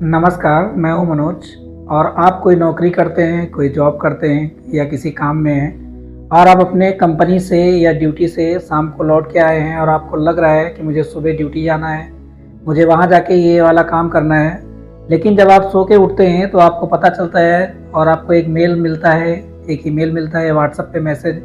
नमस्कार, मैं हूं मनोज। और आप कोई नौकरी करते हैं, कोई जॉब करते हैं या किसी काम में हैं और आप अपने कंपनी से या ड्यूटी से शाम को लौट के आए हैं और आपको लग रहा है कि मुझे सुबह ड्यूटी जाना है, मुझे वहां जाके ये वाला काम करना है। लेकिन जब आप सो के उठते हैं तो आपको पता चलता है और आपको एक मेल मिलता है, एक ईमेल मिलता है, व्हाट्सएप पे मैसेज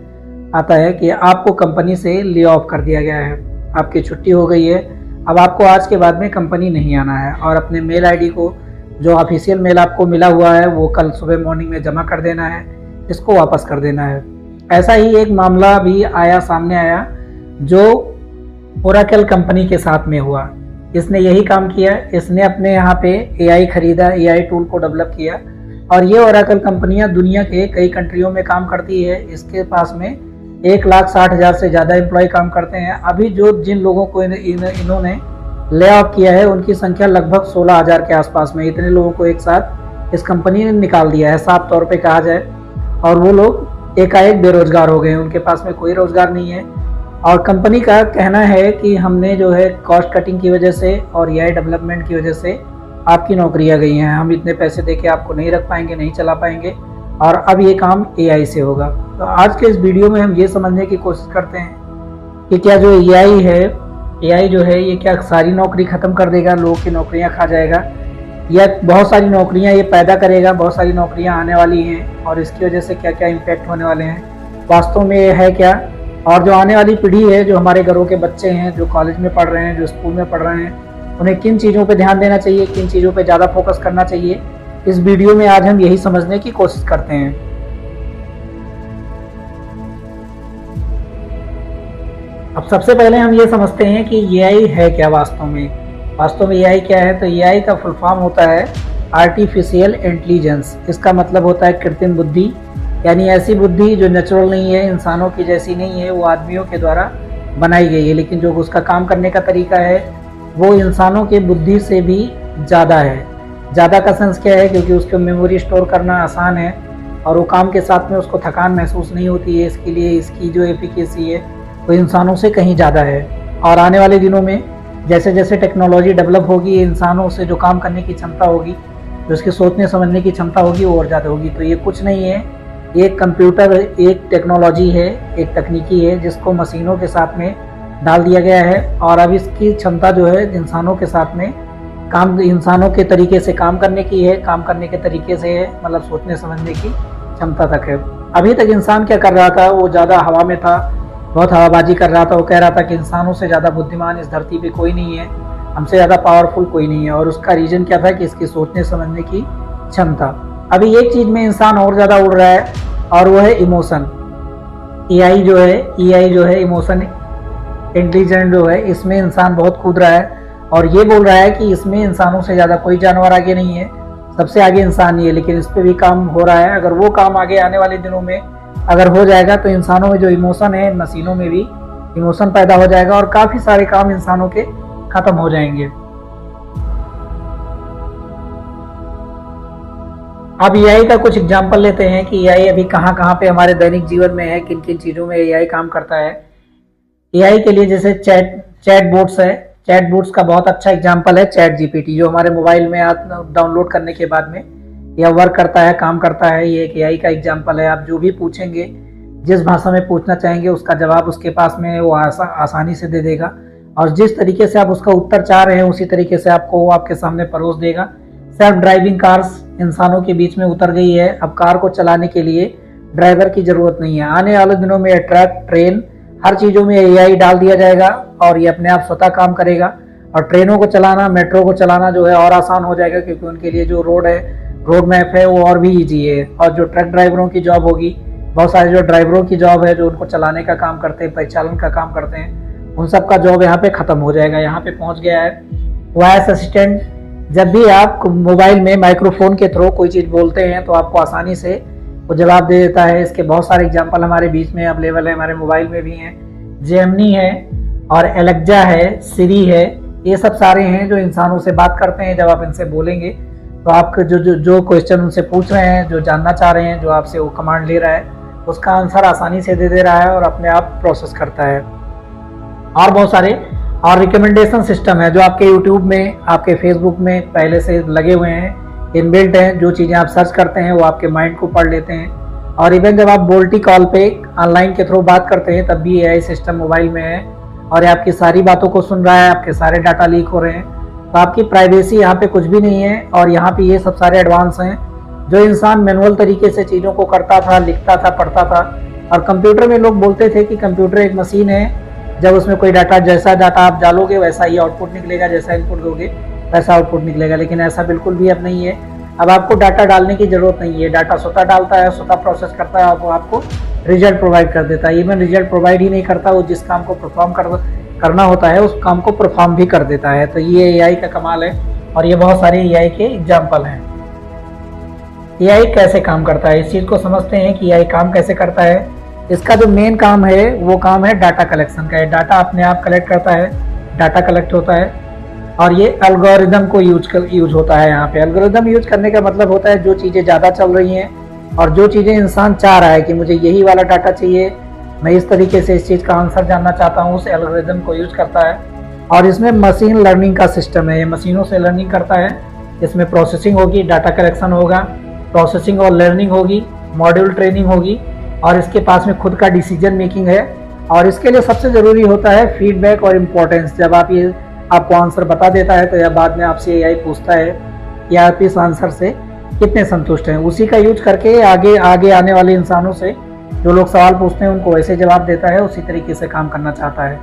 आता है कि आपको कंपनी से ले ऑफ कर दिया गया है, आपकी छुट्टी हो गई है। अब आपको आज के बाद में कंपनी नहीं आना है और अपने मेल आईडी को, जो ऑफिशियल मेल आपको मिला हुआ है, वो कल सुबह मॉर्निंग में जमा कर देना है, इसको वापस कर देना है। ऐसा ही एक मामला भी सामने आया जो ओरेकल कंपनी के साथ में हुआ। इसने यही काम किया, इसने अपने यहाँ पे एआई खरीदा, एआई टूल को डेवलप किया और ये ओरेकल कंपनियाँ दुनिया के कई कंट्रियों में काम करती है। इसके पास में 1,60,000 से ज़्यादा एम्प्लॉय काम करते हैं। अभी जिन लोगों को इन्होंने ले ऑफ किया है उनकी संख्या लगभग 16,000 के आसपास में। इतने लोगों को एक साथ इस कंपनी ने निकाल दिया है, साफ तौर पे कहा जाए। और वो लोग एकाएक बेरोजगार हो गए, उनके पास में कोई रोजगार नहीं है। और कंपनी का कहना है कि हमने जो है कॉस्ट कटिंग की वजह से और एआई डेवलपमेंट की वजह से आपकी नौकरियां गई हैं, हम इतने पैसे देके आपको नहीं रख पाएंगे, नहीं चला पाएंगे और अब ये काम एआई से होगा। तो आज के इस वीडियो में हम ये समझने की कोशिश करते हैं कि क्या जो एआई जो है ये क्या सारी नौकरी ख़त्म कर देगा, लोगों की नौकरियां खा जाएगा, या बहुत सारी नौकरियां ये पैदा करेगा, बहुत सारी नौकरियां आने वाली हैं और इसकी वजह से क्या क्या इम्पैक्ट होने वाले हैं, वास्तव में ये है क्या। और जो आने वाली पीढ़ी है, जो हमारे घरों के बच्चे हैं, जो कॉलेज में पढ़ रहे हैं, जो स्कूल में पढ़ रहे हैं, उन्हें किन चीज़ों पर ध्यान देना चाहिए, किन चीज़ों पर ज़्यादा फोकस करना चाहिए, इस वीडियो में आज हम यही समझने की कोशिश करते हैं। अब सबसे पहले हम ये समझते हैं कि एआई है क्या वास्तव में एआई क्या है। तो एआई का फुल फॉर्म होता है आर्टिफिशियल इंटेलिजेंस। इसका मतलब होता है कृत्रिम बुद्धि, यानी ऐसी बुद्धि जो नेचुरल नहीं है, इंसानों की जैसी नहीं है, वो आदमियों के द्वारा बनाई गई है, लेकिन जो उसका काम करने का तरीका है वो इंसानों के बुद्धि से भी ज़्यादा है। ज़्यादा का सेंस क्या है, क्योंकि उसको मेमोरी स्टोर करना आसान है और वो काम के साथ में उसको थकान महसूस नहीं होती है। इसके लिए इसकी जो एफिकेसी है वो इंसानों से कहीं ज़्यादा है। और आने वाले दिनों में जैसे जैसे टेक्नोलॉजी डेवलप होगी, इंसानों से जो काम करने की क्षमता होगी, जो उसकी सोचने समझने की क्षमता होगी, वो और ज़्यादा होगी। तो ये कुछ नहीं है, एक कंप्यूटर, एक टेक्नोलॉजी है, एक तकनीकी है जिसको मशीनों के साथ में डाल दिया गया है और अब इसकी क्षमता जो है इंसानों के साथ में काम, इंसानों के तरीके से काम करने की है, काम करने के तरीके से है, मतलब सोचने समझने की क्षमता तक है। अभी तक इंसान क्या कर रहा था, वो ज़्यादा हवा में था, बहुत हवाबाजी कर रहा था। वो कह रहा था कि इंसानों से ज़्यादा बुद्धिमान इस धरती पे कोई नहीं है, हमसे ज़्यादा पावरफुल कोई नहीं है। और उसका रीज़न क्या था कि इसकी सोचने समझने की क्षमता। अभी एक चीज़ में इंसान और ज़्यादा उड़ रहा है और वो है इमोशन। एआई जो है इमोशन इंटेलिजेंट जो है, इसमें इंसान बहुत कूद रहा है और ये बोल रहा है कि इसमें इंसानों से ज़्यादा कोई जानवर आगे नहीं है, सबसे आगे इंसान ही है। लेकिन इस पर भी काम हो रहा है। अगर वो काम आगे आने वाले दिनों में अगर हो जाएगा तो इंसानों में जो इमोशन है, मशीनों में भी इमोशन पैदा हो जाएगा और काफ़ी सारे काम इंसानों के खत्म हो जाएंगे। अब एआई का कुछ एग्जांपल लेते हैं कि एआई अभी कहाँ कहाँ पे हमारे दैनिक जीवन में है, किन किन चीज़ों में एआई काम करता है। एआई के लिए जैसे चैट बोट्स है, चैट बोट्स का बहुत अच्छा एग्जांपल है चैट जीपीटी, जो हमारे मोबाइल में आप डाउनलोड करने के बाद में यह वर्क करता है, काम करता है। ये एक एआई का एग्जांपल है। आप जो भी पूछेंगे, जिस भाषा में पूछना चाहेंगे, उसका जवाब उसके पास में वो आसानी से दे देगा और जिस तरीके से आप उसका उत्तर चाह रहे हैं उसी तरीके से आपको वो आपके सामने परोस देगा। सेल्फ ड्राइविंग कार्स इंसानों के बीच में उतर गई है। अब कार को चलाने के लिए ड्राइवर की ज़रूरत नहीं है। आने वाले दिनों में ट्रक, ट्रेन, हर चीज़ों में एआई डाल दिया जाएगा और ये अपने आप स्वतः काम करेगा। और ट्रेनों को चलाना, मेट्रो को चलाना जो है और आसान हो जाएगा, क्योंकि उनके लिए जो रोड मैप है वो और भी ईजी है। और जो ट्रक ड्राइवरों की जॉब होगी, बहुत सारे जो ड्राइवरों की जॉब है, जो उनको चलाने का काम करते हैं, परिचालन का काम करते हैं, उन सब का जॉब यहाँ पे ख़त्म हो जाएगा। यहाँ पे पहुँच गया है वॉइस असिस्टेंट। जब भी आप मोबाइल में माइक्रोफोन के थ्रू कोई चीज़ बोलते हैं तो आपको आसानी से वो जवाब दे देता है। इसके बहुत सारे एग्जाम्पल हमारे बीच में अवेलेबल है, हमारे मोबाइल में भी हैं। जेमिनी है और एलेक्सा है, सिरी है, ये सब सारे हैं जो इंसानों से बात करते हैं। जब आप इनसे बोलेंगे तो आपके जो क्वेश्चन उनसे पूछ रहे हैं, जो जानना चाह रहे हैं, जो आपसे वो कमांड ले रहा है, उसका आंसर आसानी से दे रहा है और अपने आप प्रोसेस करता है। और बहुत सारे और रिकमेंडेशन सिस्टम है जो आपके यूट्यूब में, आपके फेसबुक में पहले से लगे हुए हैं, इनबिल्ट हैं। जो चीज़ें आप सर्च करते हैं वो आपके माइंड को पढ़ लेते हैं। और इवन जब आप बोल्टी कॉल पे ऑनलाइन के थ्रू बात करते हैं तब भी एआई सिस्टम मोबाइल में है और ये आपकी सारी बातों को सुन रहा है, आपके सारे डाटा लीक हो रहे हैं। तो आपकी प्राइवेसी यहाँ पे कुछ भी नहीं है। और यहाँ पे ये सब सारे एडवांस हैं। जो इंसान मैनुअल तरीके से चीज़ों को करता था, लिखता था, पढ़ता था, और कंप्यूटर में लोग बोलते थे कि कंप्यूटर एक मशीन है, जब उसमें कोई डाटा, जैसा डाटा आप डालोगे वैसा ही आउटपुट निकलेगा, जैसा इनपुट दोगे वैसा आउटपुट निकलेगा। लेकिन ऐसा बिल्कुल भी अब नहीं है। अब आपको डाटा डालने की जरूरत नहीं है, डाटा स्वतः डालता है, स्वतः प्रोसेस करता है, वो आपको रिजल्ट प्रोवाइड कर देता है। इवन रिजल्ट प्रोवाइड ही नहीं करता, वो जिस काम को परफॉर्म करना होता है उस काम को परफॉर्म भी कर देता है। तो ये एआई का कमाल है और ये बहुत सारे एआई के एग्जाम्पल हैं। एआई कैसे काम करता है, इस चीज़ को समझते हैं कि एआई काम कैसे करता है। इसका जो मेन काम है वो काम है डाटा कलेक्शन का है। डाटा अपने आप कलेक्ट करता है, डाटा कलेक्ट होता है और ये एल्गोरिदम को यूज होता है। यहाँ पे एल्गोरिदम यूज करने का मतलब होता है जो चीज़ें ज़्यादा चल रही हैं और जो चीज़ें इंसान चाह रहा है कि मुझे यही वाला डाटा चाहिए, मैं इस तरीके से इस चीज़ का आंसर जानना चाहता हूँ, उस एल्गोरिदम को यूज करता है। और इसमें मशीन लर्निंग का सिस्टम है, ये मशीनों से लर्निंग करता है। इसमें प्रोसेसिंग होगी, डाटा कलेक्शन होगा, प्रोसेसिंग और लर्निंग होगी, मॉड्यूल ट्रेनिंग होगी और इसके पास में खुद का डिसीजन मेकिंग है। और इसके लिए सबसे ज़रूरी होता है फीडबैक और इम्पोर्टेंस। जब आप ये आपको आंसर बता देता है तो या बाद में आपसे एआई पूछता है कि आप इस आंसर से कितने संतुष्ट हैं, उसी का यूज करके आगे आगे आने वाले इंसानों से जो लोग सवाल पूछते हैं उनको वैसे जवाब देता है, उसी तरीके से काम करना चाहता है।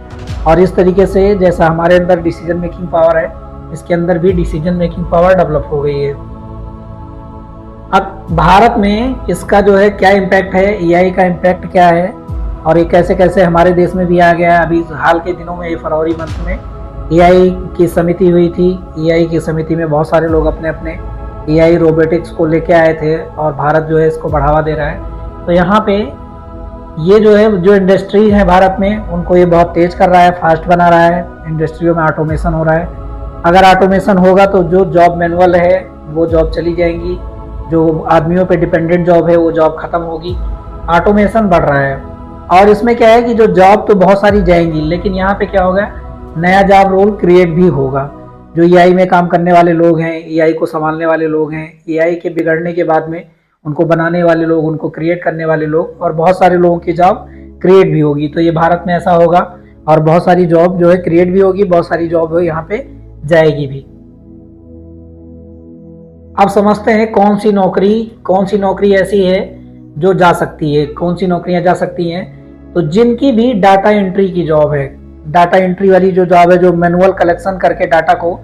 और इस तरीके से जैसा हमारे अंदर डिसीजन मेकिंग पावर है, इसके अंदर भी डिसीजन मेकिंग पावर डेवलप हो गई है। अब भारत में इसका जो है क्या इम्पैक्ट है, एआई का इम्पैक्ट क्या है और ये कैसे कैसे हमारे देश में भी आ गया है। अभी हाल के दिनों में, फरवरी मंथ में एआई की समिति हुई थी। एआई की समिति में बहुत सारे लोग अपने अपने एआई रोबोटिक्स को लेके आए थे और भारत जो है इसको बढ़ावा दे रहा है। तो यहाँ पे ये जो है, जो इंडस्ट्री है भारत में, उनको ये बहुत तेज कर रहा है, फास्ट बना रहा है। इंडस्ट्रियों में ऑटोमेशन हो रहा है। अगर ऑटोमेशन होगा तो जो जॉब मैनुअल है वो जॉब चली जाएंगी, जो आदमियों पे डिपेंडेंट जॉब है वो जॉब खत्म होगी। ऑटोमेशन बढ़ रहा है और इसमें क्या है कि जो जॉब तो बहुत सारी जाएंगी, लेकिन यहाँ पे क्या होगा, नया जॉब रोल क्रिएट भी होगा। जो एआई में काम करने वाले लोग हैं, एआई को संभालने वाले लोग हैं, एआई के बिगड़ने के बाद में उनको बनाने वाले लोग, उनको क्रिएट करने वाले लोग, और बहुत सारे लोगों की जॉब क्रिएट भी होगी। तो ये भारत में ऐसा होगा और बहुत सारी जॉब जो है क्रिएट भी होगी, बहुत सारी जॉब है यहाँ पे जाएगी भी। अब समझते हैं कौन सी नौकरी ऐसी है जो जा सकती है, कौन सी नौकरियां जा सकती हैं। तो जिनकी भी डाटा एंट्री की जॉब है, डाटा एंट्री वाली जो जॉब है, जो मैनुअल कलेक्शन करके डाटा को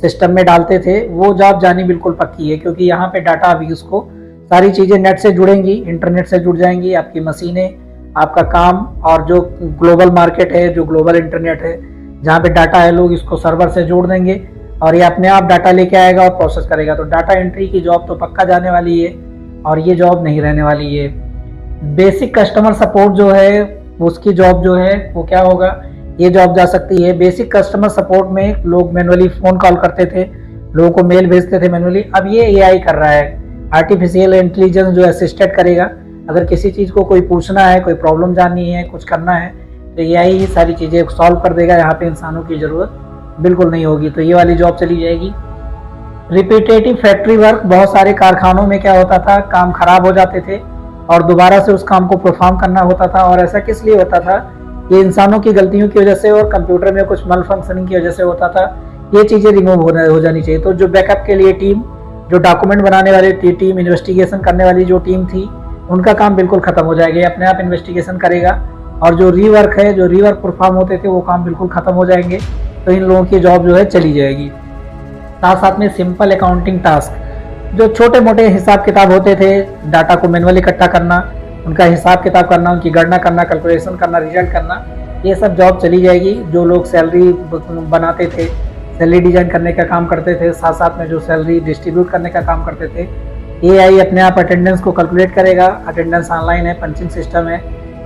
सिस्टम में डालते थे, वो जॉब जानी बिल्कुल पक्की है। क्योंकि यहाँ पे डाटा अभी उसको सारी चीज़ें नेट से जुड़ेंगी, इंटरनेट से जुड़ जाएंगी, आपकी मशीनें, आपका काम, और जो ग्लोबल मार्केट है, जो ग्लोबल इंटरनेट है, जहाँ पे डाटा है, लोग इसको सर्वर से जोड़ देंगे और ये अपने आप डाटा लेके आएगा और प्रोसेस करेगा। तो डाटा एंट्री की जॉब तो पक्का जाने वाली है और ये जॉब नहीं रहने वाली है। बेसिक कस्टमर सपोर्ट जो है, उसकी जॉब जो है वो क्या होगा, ये जॉब जा सकती है। बेसिक कस्टमर सपोर्ट में लोग मैनुअली फ़ोन कॉल करते थे, लोगों को मेल भेजते थे मैनुअली, अब ये एआई कर रहा है। आर्टिफिशियल इंटेलिजेंस जो असिस्टेड करेगा। अगर किसी चीज़ को कोई पूछना है, कोई प्रॉब्लम जाननी है, कुछ करना है, तो एआई ही सारी चीज़ें सॉल्व कर देगा। यहाँ पे इंसानों की ज़रूरत बिल्कुल नहीं होगी। तो ये वाली जॉब चली जाएगी। रिपीटेटिव फैक्ट्री वर्क, बहुत सारे कारखानों में क्या होता था, काम खराब हो जाते थे और दोबारा से उस काम को परफॉर्म करना होता था। और ऐसा किस लिए होता था, ये इंसानों की गलतियों की वजह से और कंप्यूटर में कुछ मल फंक्शनिंग की वजह से होता था। ये चीज़ें रिमूव हो जानी चाहिए। तो जो बैकअप के लिए टीम, जो डॉक्यूमेंट बनाने वाली टीम, इन्वेस्टिगेशन करने वाली जो टीम थी, उनका काम बिल्कुल खत्म हो जाएगा। अपने आप इन्वेस्टिगेशन करेगा और जो रीवर्क है, जो रीवर्क परफॉर्म होते थे, वो काम बिल्कुल खत्म हो जाएंगे। तो इन लोगों की जॉब जो है चली जाएगी। साथ साथ में सिंपल अकाउंटिंग टास्क, जो छोटे मोटे हिसाब किताब होते थे, डाटा को मैनुअली इकट्ठा करना, उनका हिसाब किताब करना, उनकी गणना करना, कैलकुलेशन करना, रिजल्ट करना, ये सब जॉब चली जाएगी। जो लोग सैलरी बनाते थे, सैलरी डिजाइन करने का काम करते थे, साथ साथ में जो सैलरी डिस्ट्रीब्यूट करने का काम करते थे, एआई अपने आप अटेंडेंस को कैलकुलेट करेगा। अटेंडेंस ऑनलाइन है, पंचिंग सिस्टम है,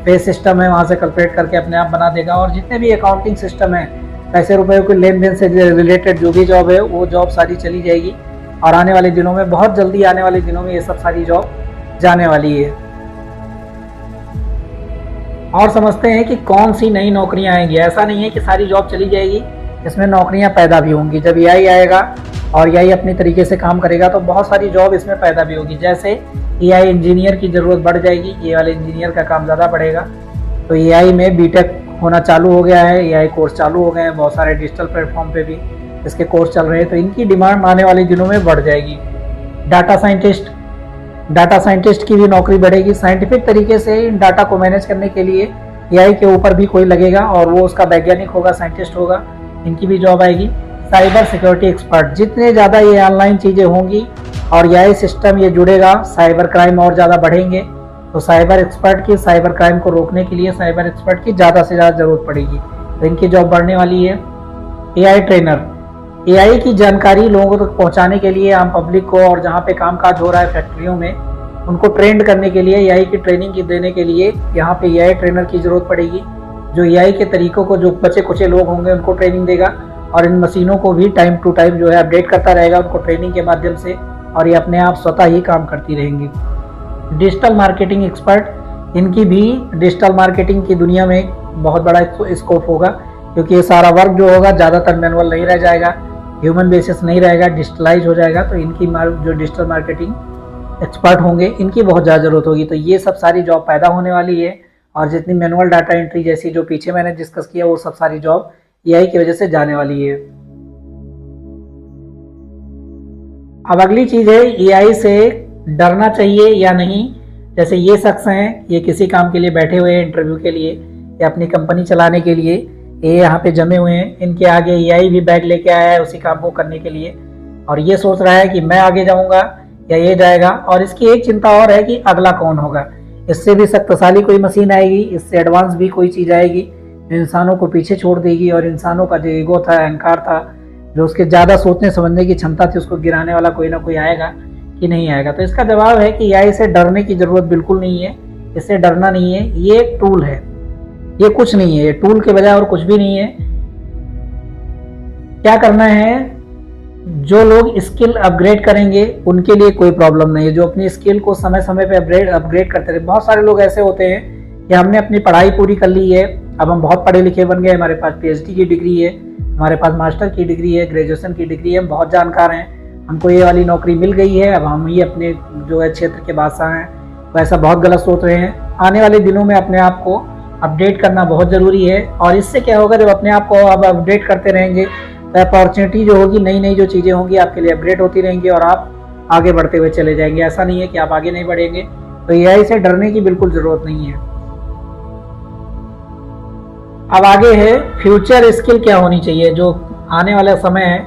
पे सिस्टम है, वहाँ से कैलकुलेट करके अपने आप बना देगा। और जितने भी अकाउंटिंग सिस्टम है, पैसे रुपए के लेन देन से रिलेटेड जो भी जॉब है, वो जॉब सारी चली जाएगी। और आने वाले दिनों में, बहुत जल्दी आने वाले दिनों में, ये सब सारी जॉब जाने वाली है। और समझते हैं कि कौन सी नई नौकरियां आएंगी। ऐसा नहीं है कि सारी जॉब चली जाएगी, इसमें नौकरियां पैदा भी होंगी। जब एआई आएगा और एआई अपने तरीके से काम करेगा तो बहुत सारी जॉब इसमें पैदा भी होगी। जैसे एआई इंजीनियर की ज़रूरत बढ़ जाएगी, ये वाले इंजीनियर का काम ज़्यादा बढ़ेगा। तो एआई में बीटेक होना चालू हो गया है, एआई कोर्स चालू हो गए हैं, बहुत सारे डिजिटल प्लेटफॉर्म पे भी इसके कोर्स चल रहे हैं, तो इनकी डिमांड आने वाले दिनों में बढ़ जाएगी। डाटा साइंटिस्ट की भी नौकरी बढ़ेगी। साइंटिफिक तरीके से इन डाटा को मैनेज करने के लिए एआई के ऊपर भी कोई लगेगा और वो उसका वैज्ञानिक होगा, साइंटिस्ट होगा, इनकी भी जॉब आएगी। साइबर सिक्योरिटी एक्सपर्ट, जितने ज़्यादा ये ऑनलाइन चीज़ें होंगी और एआई सिस्टम ये जुड़ेगा, साइबर क्राइम और ज़्यादा बढ़ेंगे, तो साइबर एक्सपर्ट की, साइबर क्राइम को रोकने के लिए साइबर एक्सपर्ट की ज़्यादा से ज़्यादा ज़रूरत पड़ेगी, तो इनकी जॉब बढ़ने वाली है। एआई ट्रेनर, एआई की जानकारी लोगों तक पहुंचाने के लिए, आम पब्लिक को, और जहां पे कामकाज हो रहा है फैक्ट्रियों में, उनको ट्रेंड करने के लिए, एआई की ट्रेनिंग देने के लिए यहाँ पे एआई ट्रेनर की ज़रूरत पड़ेगी, जो एआई के तरीकों को, जो बचे कुचे लोग होंगे उनको ट्रेनिंग देगा और इन मशीनों को भी टाइम टू टाइम जो है अपडेट करता रहेगा उनको ट्रेनिंग के माध्यम से, और ये अपने आप स्वतः ही काम करती रहेंगी। डिजिटल मार्केटिंग एक्सपर्ट, इनकी भी डिजिटल मार्केटिंग की दुनिया में बहुत बड़ा स्कोप होगा, क्योंकि ये सारा वर्क जो होगा ज़्यादातर मैनुअल नहीं रह जाएगा, ह्यूमन बेसिस नहीं रहेगा, डिजिटलाइज हो जाएगा, तो इनकी जो डिजिटल मार्केटिंग एक्सपर्ट होंगे इनकी बहुत ज़्यादा ज़रूरत होगी। तो ये सब सारी जॉब पैदा होने वाली है, और जितनी मैनुअल डाटा एंट्री जैसी जो पीछे मैंने डिस्कस किया वो सब सारी जॉब एआई की वजह से जाने वाली है। अब अगली चीज़ है, एआई से डरना चाहिए या नहीं। जैसे ये शख्स हैं, ये किसी काम के लिए बैठे हुए हैं, इंटरव्यू के लिए या अपनी कंपनी चलाने के लिए, ये यहाँ पे जमे हुए हैं, इनके आगे एआई भी बैग लेके आया है उसी काम को करने के लिए, और ये सोच रहा है कि मैं आगे जाऊँगा या ये जाएगा, और इसकी एक चिंता और है कि अगला कौन होगा। इससे भी शक्तिशाली कोई मशीन आएगी, इससे एडवांस भी कोई चीज़ आएगी जो इंसानों को पीछे छोड़ देगी, और इंसानों का जो ईगो था, अहंकार था, जो उसके ज़्यादा सोचने समझने की क्षमता थी, उसको गिराने वाला कोई ना कोई आएगा कि नहीं आएगा। तो इसका जवाब है कि एआई से डरने की ज़रूरत बिल्कुल नहीं है, इससे डरना नहीं है, ये एक टूल है, ये कुछ नहीं है, ये टूल के बजाय और कुछ भी नहीं है। क्या करना है, जो लोग स्किल अपग्रेड करेंगे उनके लिए कोई प्रॉब्लम नहीं है, जो अपनी स्किल को समय समय पे अपग्रेड करते रहे। बहुत सारे लोग ऐसे होते हैं कि हमने अपनी पढ़ाई पूरी कर ली है, अब हम बहुत पढ़े लिखे बन गए, हमारे पास पीएचडी की डिग्री है, हमारे पास मास्टर की डिग्री है, ग्रेजुएशन की डिग्री है, हम बहुत जानकार हैं, हमको ये वाली नौकरी मिल गई है, अब हम ही अपने जो है क्षेत्र के बादशाह हैं। तो ऐसा बहुत गलत सोच रहे हैं। आने वाले दिनों में अपने आप को अपडेट करना बहुत ज़रूरी है, और इससे क्या होगा, जब अपने आप को अब अपडेट करते रहेंगे तो अपॉर्चुनिटी जो होगी, नई नई जो चीज़ें होंगी आपके लिए अपग्रेड होती रहेंगी और आप आगे बढ़ते हुए चले जाएंगे। ऐसा नहीं है कि आप आगे नहीं बढ़ेंगे। तो एआई से डरने की बिल्कुल ज़रूरत नहीं है। अब आगे है फ्यूचर स्किल क्या होनी चाहिए, जो आने वाला समय है,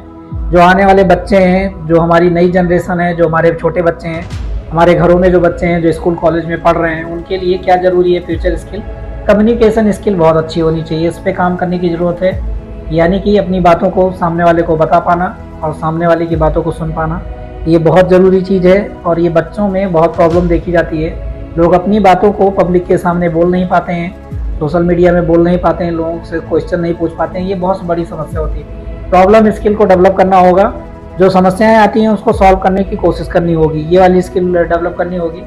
जो आने वाले बच्चे हैं, जो हमारी नई जनरेशन है, जो हमारे छोटे बच्चे हैं, हमारे घरों में जो बच्चे हैं जो स्कूल कॉलेज में पढ़ रहे हैं, उनके लिए क्या ज़रूरी है फ्यूचर स्किल। कम्युनिकेशन स्किल बहुत अच्छी होनी चाहिए, इस पर काम करने की ज़रूरत है, यानी कि अपनी बातों को सामने वाले को बता पाना और सामने वाले की बातों को सुन पाना, ये बहुत ज़रूरी चीज़ है। और ये बच्चों में बहुत प्रॉब्लम देखी जाती है, लोग अपनी बातों को पब्लिक के सामने बोल नहीं पाते हैं, सोशल मीडिया में बोल नहीं पाते हैं, लोगों से क्वेश्चन नहीं पूछ पाते हैं, ये बहुत बड़ी समस्या होती है। प्रॉब्लम स्किल को डेवलप करना होगा, जो समस्याएं आती हैं उसको सॉल्व करने की कोशिश करनी होगी, ये वाली स्किल डेवलप करनी होगी।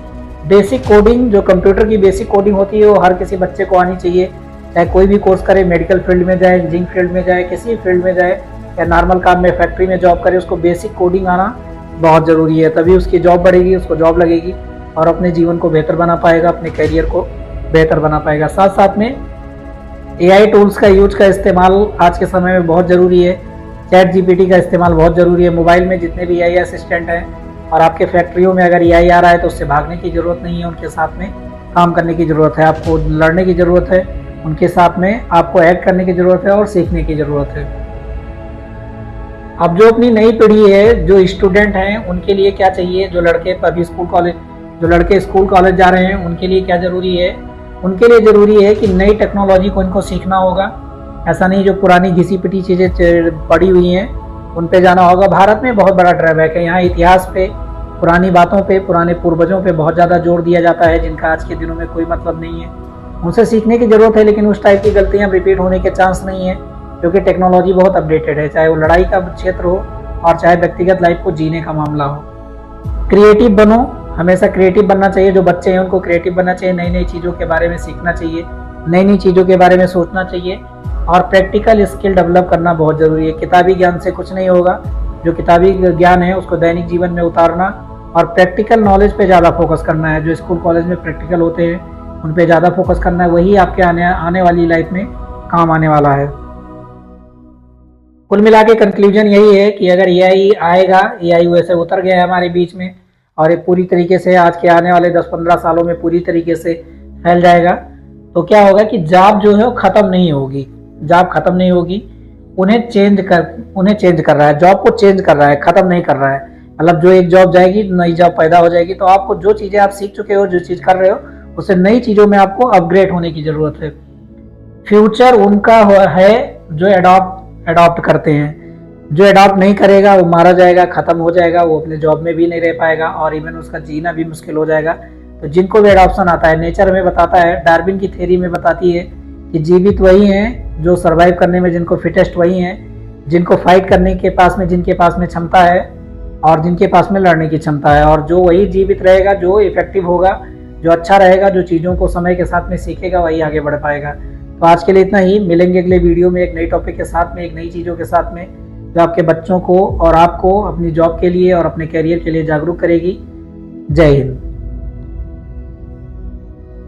बेसिक कोडिंग, जो कंप्यूटर की बेसिक कोडिंग होती है, वो हर किसी बच्चे को आनी चाहिए, चाहे कोई भी कोर्स करे, मेडिकल फील्ड में जाए, इंजीनियरिंग फील्ड में जाए, किसी फील्ड में जाए, या नॉर्मल काम में फैक्ट्री में जॉब करे, उसको बेसिक कोडिंग आना बहुत ज़रूरी है। तभी उसकी जॉब बढ़ेगी, उसको जॉब लगेगी और अपने जीवन को बेहतर बना पाएगा, अपने करियर को बेहतर बना पाएगा। साथ साथ में एआई टूल्स का यूज का इस्तेमाल आज के समय में बहुत ज़रूरी है। चैट जीपीटी का इस्तेमाल बहुत ज़रूरी है। मोबाइल में जितने भी एआई असिस्टेंट हैं, और आपके फैक्ट्रियों में अगर एआई आ रहा है तो उससे भागने की ज़रूरत नहीं है, उनके साथ में काम करने की ज़रूरत है, आपको लड़ने की ज़रूरत है, उनके साथ में आपको एक्ट करने की ज़रूरत है और सीखने की ज़रूरत है। अब जो अपनी नई पीढ़ी है, जो स्टूडेंट हैं, उनके लिए क्या चाहिए, जो लड़के अभी जो लड़के स्कूल कॉलेज जा रहे हैं, उनके लिए क्या ज़रूरी है। उनके लिए ज़रूरी है कि नई टेक्नोलॉजी को इनको सीखना होगा। ऐसा नहीं जो पुरानी घिसी पिटी चीज़ें पड़ी हुई हैं उन पे जाना होगा। भारत में बहुत बड़ा ड्रॉबैक है, यहाँ इतिहास पे, पुरानी बातों पे, पुराने पूर्वजों पे बहुत ज़्यादा जोर दिया जाता है, जिनका आज के दिनों में कोई मतलब नहीं है। उनसे सीखने की ज़रूरत है, लेकिन उस टाइप की गलतियाँ रिपीट होने के चांस नहीं है, क्योंकि टेक्नोलॉजी बहुत अपडेटेड है, चाहे वो लड़ाई का क्षेत्र हो और चाहे व्यक्तिगत लाइफ को जीने का मामला हो। क्रिएटिव बनो, हमेशा क्रिएटिव बनना चाहिए। जो बच्चे हैं उनको क्रिएटिव बनना चाहिए, नई नई चीज़ों के बारे में सीखना चाहिए, नई नई चीज़ों के बारे में सोचना चाहिए। और प्रैक्टिकल स्किल डेवलप करना बहुत ज़रूरी है। किताबी ज्ञान से कुछ नहीं होगा, जो किताबी ज्ञान है उसको दैनिक जीवन में उतारना और प्रैक्टिकल नॉलेज पे ज़्यादा फोकस करना है। जो स्कूल कॉलेज में प्रैक्टिकल होते हैं उन पे ज़्यादा फोकस करना है, वही आपके आने वाली लाइफ में काम आने वाला है। कुल मिला के कंक्लूजन यही है कि अगर एआई आएगा, एआई वैसे उतर गया है हमारे बीच में और ये पूरी तरीके से आज के आने वाले 10-15 सालों में पूरी तरीके से फैल जाएगा, तो क्या होगा कि जॉब जो है वो ख़त्म नहीं होगी। जॉब ख़त्म नहीं होगी, उन्हें चेंज कर रहा है, जॉब को चेंज कर रहा है, ख़त्म नहीं कर रहा है। मतलब जो एक जॉब जाएगी नई जॉब पैदा हो जाएगी, तो आपको जो चीज़ें आप सीख चुके हो, जो चीज़ कर रहे हो, उससे नई चीज़ों में आपको अपग्रेड होने की ज़रूरत है। फ्यूचर उनका है जो अडॉप्ट करते हैं। जो अडॉप्ट नहीं करेगा वो मारा जाएगा, ख़त्म हो जाएगा, वो अपने जॉब में भी नहीं रह पाएगा और इवन उसका जीना भी मुश्किल हो जाएगा। तो जिनको भी अडॉप्शन आता है, नेचर में बताता है, डार्विन की थ्योरी में बताती है कि जीवित वही हैं जो सर्वाइव करने में जिनको फिटेस्ट वही हैं, जिनको फाइट करने के पास में जिनके पास में क्षमता है और जिनके पास में लड़ने की क्षमता है, और जो वही जीवित रहेगा, जो इफेक्टिव होगा, जो अच्छा रहेगा, जो चीज़ों को समय के साथ में सीखेगा, वही आगे बढ़ पाएगा। तो आज के लिए इतना ही। मिलेंगे अगले वीडियो में एक नई टॉपिक के साथ में, एक नई चीज़ों के साथ में, जो आपके बच्चों को और आपको अपनी जॉब के लिए और अपने करियर के लिए जागरूक करेगी। जय हिंद।